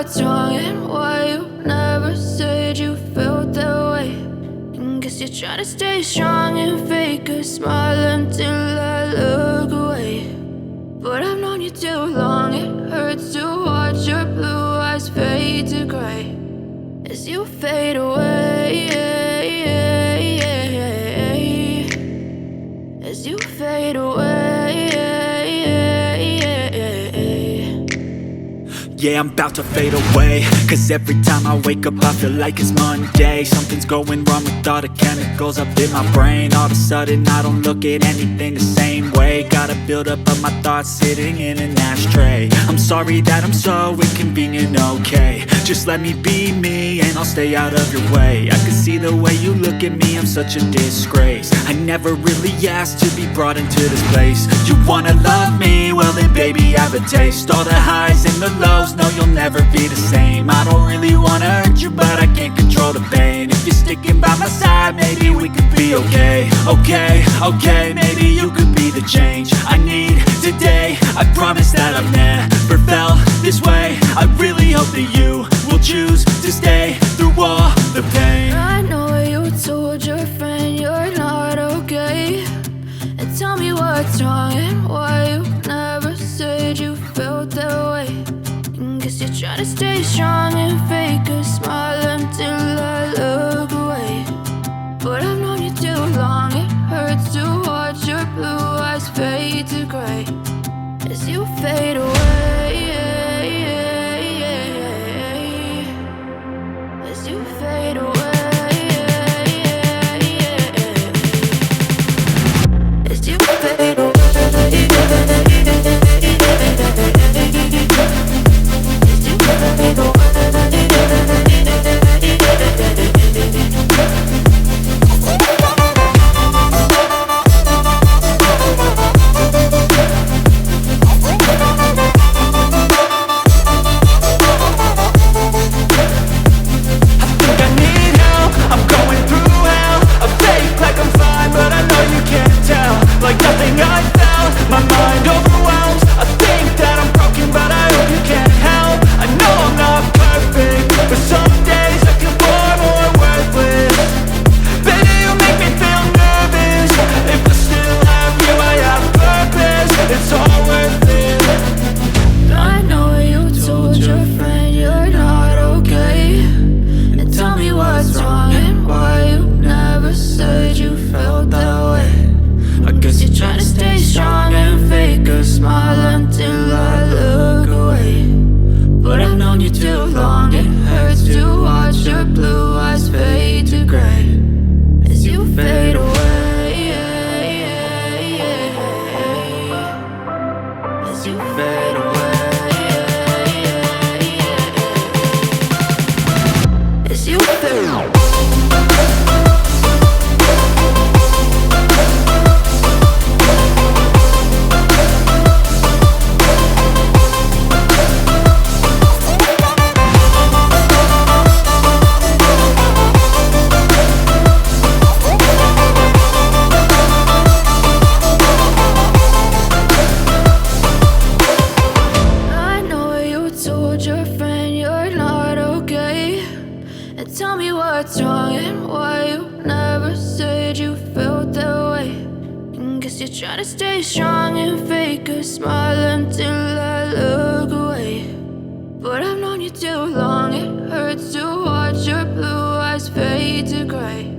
what's wrong and why you never said you felt that way. And guess you're trying to stay strong and fake a smile until I look away. But I've known you too long, it hurts to watch your blue eyes fade to gray as you fade away, as you fade away. Yeah, I'm about to fade away, cause every time I wake up I feel like it's Monday. Something's going wrong with all the chemicals up in my brain. All of a sudden I don't look at anything the same way. Gotta build up of my thoughts sitting in an ashtray. I'm sorry that I'm so inconvenient, okay. Just let me be me and I'll stay out of your way. I can see the way you look at me, I'm such a disgrace. I never really asked to be brought into this place. You wanna love me? Well then baby I have a taste. All the highs and the lows, no you'll never be the same. I don't really wanna hurt you but I can't control the pain. If you're sticking by my side maybe we could be okay. Okay, maybe you could be the change I need today. I promise that I've never felt this way. I really hope that you will choose to stay through all the pain. I know you told your friend you're not okay, and tell me what's wrong and why you never said you felt that way. And guess you're trying to stay strong and fake a smile until I look away. But I've known you too long, it hurts to watch your blue eyes fade to gray as you fade away, as you fade away, as you fade away. Try to stay strong and fake a smile until I look away. But I've known you too long, it hurts to watch your blue eyes fade to gray.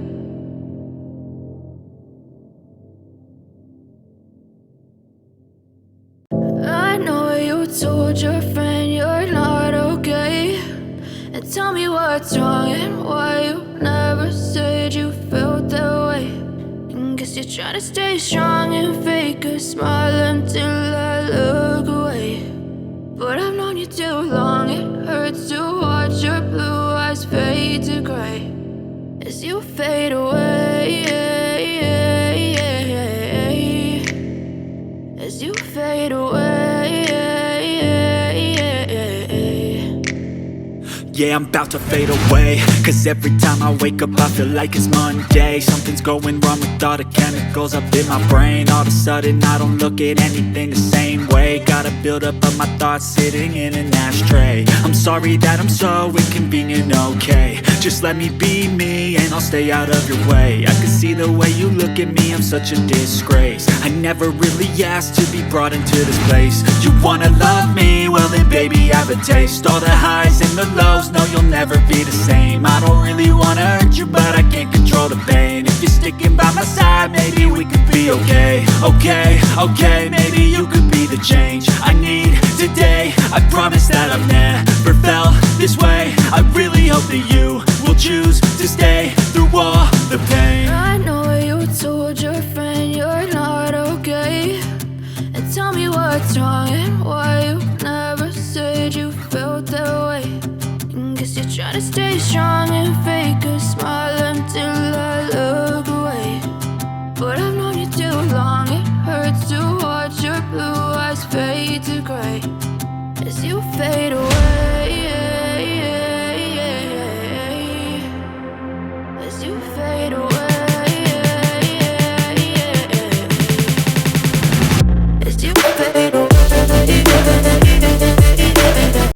I know you told your friend you're not okay, and tell me what's wrong and why you never said you felt that way. Guess you're trying to stay strong and fake a smile until I look away. But I've known you too long, it hurts to watch your blue eyes fade to gray as you fade away, as you fade away. Yeah, I'm about to fade away, cause every time I wake up I feel like it's Monday. Something's going wrong with all the chemicals up in my brain. All of a sudden I don't look at anything the same way. Got a buildup of my thoughts sitting in an ashtray. I'm sorry that I'm so inconvenient, okay. Just let me be me and I'll stay out of your way. I can see the way you look at me, I'm such a disgrace. I never really asked to be brought into this place. You wanna love me? Well then baby, have a taste. All the highs and the lows, no, you'll never be the same. I don't really wanna hurt you, but I can't control the pain. If you're sticking by my side, maybe we could be okay. Okay, maybe you could be the change I need today. I promise that I've never felt this way. I really hope that you will choose to stay through all the pain. I know you told your friend you're not okay, and tell me what's wrong and why you never said you felt that way. Guess you're trying to stay strong and fake a smile until I look away. But I've known you too long, it hurts to watch your blue eyes fade to gray as you fade away.